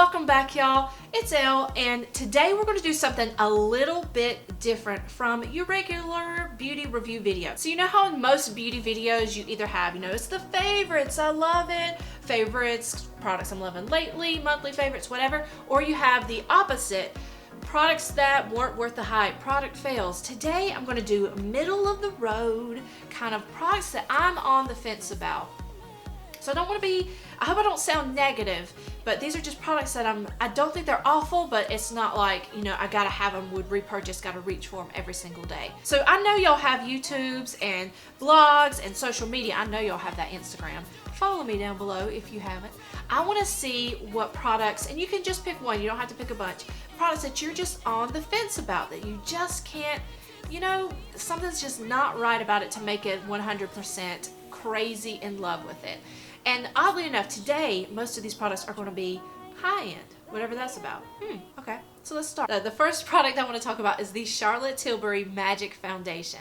welcome back, y'all. It's Elle, and today we're going to do something a little bit different from your regular beauty review video. So you know how in most beauty videos you either have, it's the favorites, I love it, favorites, products I'm loving lately, monthly favorites, whatever, or you have the opposite, products that weren't worth the hype, product fails. Today I'm going to do middle of the road kind of products that I'm on the fence about. So I hope I don't sound negative, but these are just products that I don't think they're awful, but it's not like, I gotta have them, would repurchase, gotta reach for them every single day. So I know y'all have YouTubes and vlogs and social media. I know y'all have that Instagram. Follow me down below if you haven't. I wanna see what products, and you can just pick one, you don't have to pick a bunch, products that you're just on the fence about, that you just can't, something's just not right about it to make it 100% crazy in love with it. And oddly enough, today, most of these products are going to be high-end, whatever that's about. Okay, so let's start. The first product I want to talk about is the Charlotte Tilbury Magic Foundation.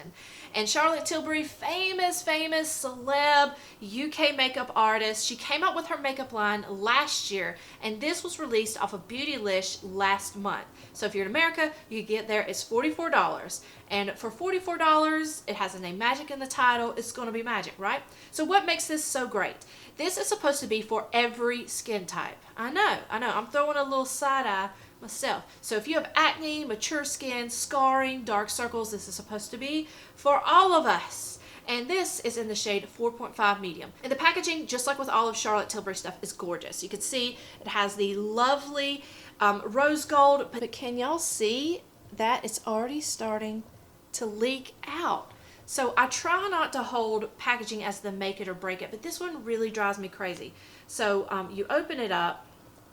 And Charlotte Tilbury, famous celeb UK makeup artist. She came out with her makeup line last year, and this was released off of Beautylish last month. So if you're in America, you get there. It's $44. And for $44, it has the name Magic in the title. It's going to be magic, right? So what makes this so great? This is supposed to be for every skin type. I know. I'm throwing a little side eye myself. So if you have acne, mature skin, scarring, dark circles, this is supposed to be for all of us. And this is in the shade 4.5 medium. And the packaging, just like with all of Charlotte Tilbury stuff, is gorgeous. You can see it has the lovely rose gold, but can y'all see that it's already starting to leak out? So I try not to hold packaging as the make it or break it, but this one really drives me crazy. So you open it up,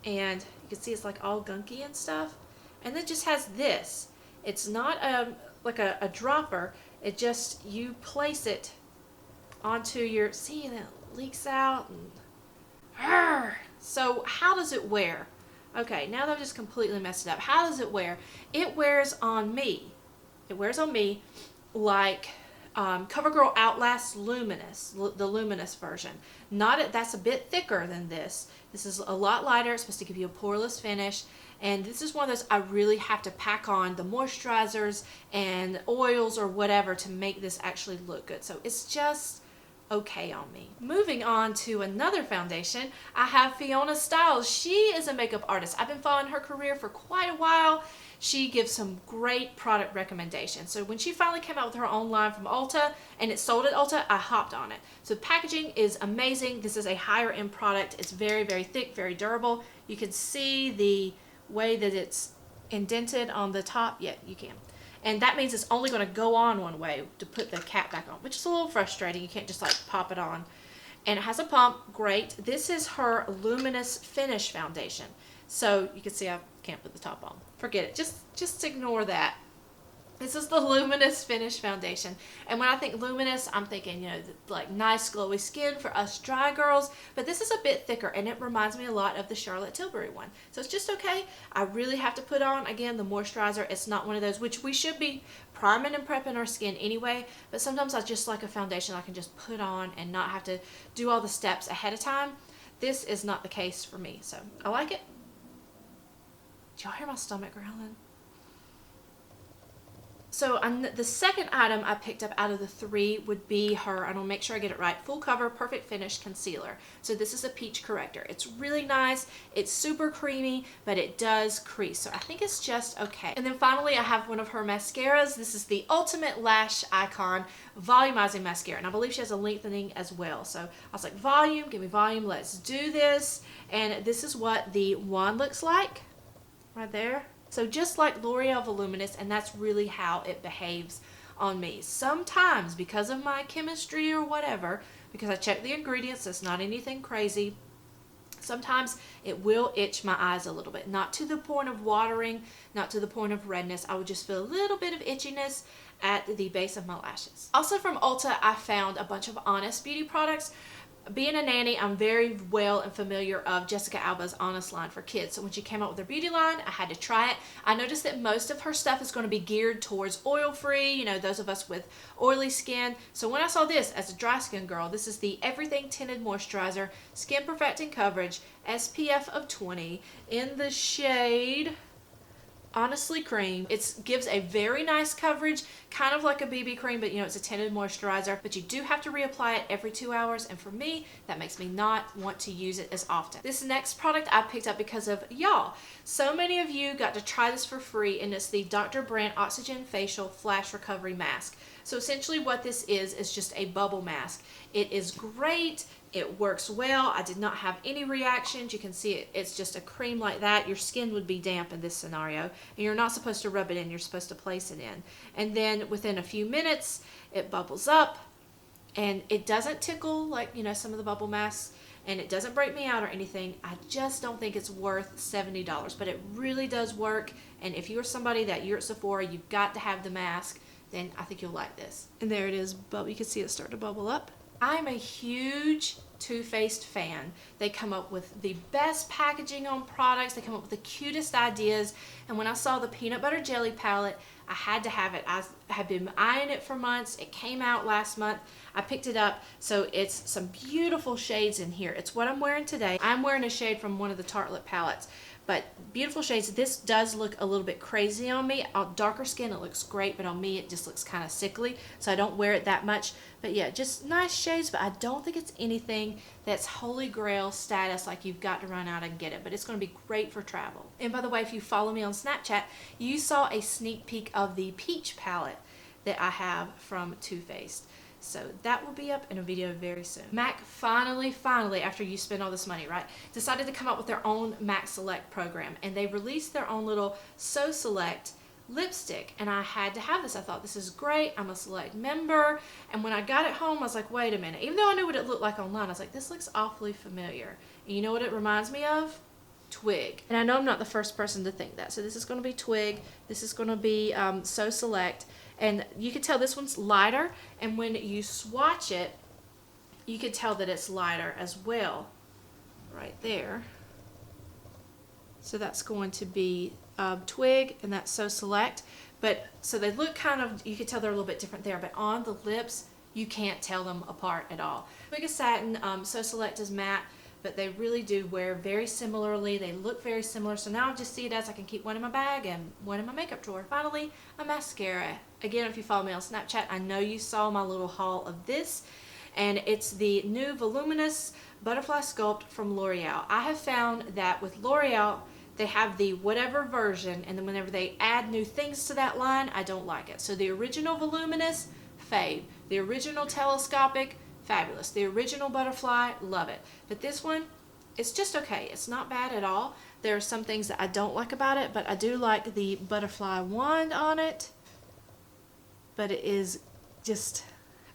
and you can see it's like all gunky and stuff, and it just has this. It's not like a dropper. It just, you place it onto your, see, and it leaks out. And so how does it wear? Okay, now that I've just completely messed it up. How does it wear? It wears on me. It wears on me like CoverGirl Outlast Luminous, the Luminous version. That's a bit thicker than this. This is a lot lighter. It's supposed to give you a poreless finish. And this is one of those I really have to pack on the moisturizers and oils or whatever to make this actually look good. So it's just okay on me. Moving on to another foundation, I have Fiona Styles. She is a makeup artist. I've been following her career for quite a while. She gives some great product recommendations. So when she finally came out with her own line from Ulta, and it sold at Ulta, I hopped on it. So the packaging is amazing. This is a higher end product. It's very thick, very durable. You can see the way that it's indented on the top. Yeah, you can. And that means it's only going to go on one way to put the cap back on, which is a little frustrating. You can't just like pop it on. And it has a pump, great. This is her Luminous Finish Foundation. So you can see I can't put the top on. Forget it, just ignore that. This is the Luminous Finish Foundation. And when I think luminous, I'm thinking, like nice glowy skin for us dry girls. But this is a bit thicker, and it reminds me a lot of the Charlotte Tilbury one. So it's just okay. I really have to put on, again, the moisturizer. It's not one of those, which we should be priming and prepping our skin anyway. But sometimes I just like a foundation I can just put on and not have to do all the steps ahead of time. This is not the case for me. So I like it. Did y'all hear my stomach growling? So the second item I picked up out of the three would be her, and I'll make sure I get it right, Full Cover Perfect Finish Concealer. So this is a peach corrector. It's really nice. It's super creamy, but it does crease. So I think it's just okay. And then finally, I have one of her mascaras. This is the Ultimate Lash Icon Volumizing Mascara. And I believe she has a lengthening as well. So I was like, volume, give me volume. Let's do this. And this is what the wand looks like right there. So just like L'Oreal Voluminous, and that's really how it behaves on me. Sometimes, because of my chemistry or whatever, because I check the ingredients, it's not anything crazy, sometimes it will itch my eyes a little bit. Not to the point of watering, not to the point of redness. I would just feel a little bit of itchiness at the base of my lashes. Also from Ulta, I found a bunch of Honest Beauty products. being a nanny, I'm very well and familiar of Jessica Alba's Honest line for kids. So when she came out with her beauty line, I had to try it. I noticed that most of her stuff is going to be geared towards oil-free, you know, those of us with oily skin. So when I saw this as a dry skin girl, this is the Everything Tinted Moisturizer, Skin Perfecting Coverage, SPF of 20 in the shade Honestly Cream. It gives a very nice coverage, kind of like a BB cream, but you know, it's a tinted moisturizer, but you do have to reapply it every 2 hours, and for me, that makes me not want to use it as often. This next product I picked up because of y'all. So many of you got to try this for free, and it's the Dr. Brandt Oxygen Facial Flash Recovery Mask. So essentially what this is just a bubble mask. It is great. It works well. I did not have any reactions. You can see it. It's just a cream like that. Your skin would be damp in this scenario. And you're not supposed to rub it in. You're supposed to place it in. And then within a few minutes, it bubbles up. And it doesn't tickle like, you know, some of the bubble masks. And it doesn't break me out or anything. I just don't think it's worth $70. But it really does work. And if you're somebody that you're at Sephora, you've got to have the mask, then I think you'll like this. And there it is. You can see it start to bubble up. I'm a huge Too Faced fan. They come up with the best packaging on products. They come up with the cutest ideas. And when I saw the peanut butter jelly palette, I had to have it. I had been eyeing it for months. It came out last month. I picked it up. So it's some beautiful shades in here. It's what I'm wearing today. I'm wearing a shade from one of the Tartelette palettes. But beautiful shades. This does look a little bit crazy on me. On darker skin, it looks great, but on me, it just looks kind of sickly. So I don't wear it that much. But yeah, just nice shades, but I don't think it's anything that's holy grail status, like you've got to run out and get it. But it's going to be great for travel. And by the way, if you follow me on Snapchat, you saw a sneak peek of the peach palette that I have from Too Faced. So that will be up in a video very soon. MAC finally, after you spend all this money, right, decided to come up with their own MAC Select program. And they released their own little So Select lipstick. And I had to have this. I thought, this is great. I'm a Select member. And when I got it home, I was like, wait a minute. Even though I knew what it looked like online, I was like, this looks awfully familiar. And you know what it reminds me of? Twig. And I know I'm not the first person to think that. So this is going to be Twig. This is going to be So Select. And you can tell this one's lighter, and when you swatch it, you can tell that it's lighter as well, right there. So that's going to be Twig, and that's So Select. But so they look kind of, you can tell they're a little bit different there, but on the lips, you can't tell them apart at all. Twig is satin, So Select is matte, but they really do wear very similarly. They look very similar. So now I just see it as I can keep one in my bag and one in my makeup drawer. Finally, a mascara. Again, if you follow me on Snapchat, I know you saw my little haul of this. And it's the new Voluminous Butterfly Sculpt from L'Oreal. I have found that with L'Oreal, they have the whatever version, and then whenever they add new things to that line, I don't like it. So the original Voluminous, fave. The original Telescopic, fabulous. The original Butterfly, love it. But this one, it's just okay. It's not bad at all. There are some things that I don't like about it, but I do like the butterfly wand on it. But it is just,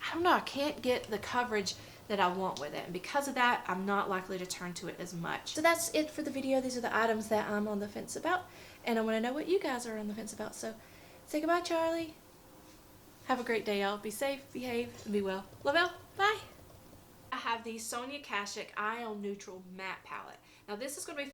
I don't know, I can't get the coverage that I want with it. And because of that, I'm not likely to turn to it as much. So that's it for the video. These are the items that I'm on the fence about. And I want to know what you guys are on the fence about. So say goodbye, Charlie. Have a great day, y'all. Be safe, behave, and be well. Love y'all. Bye. I have the Sonia Kashuk Ion Neutral Matte Palette. Now this is going to be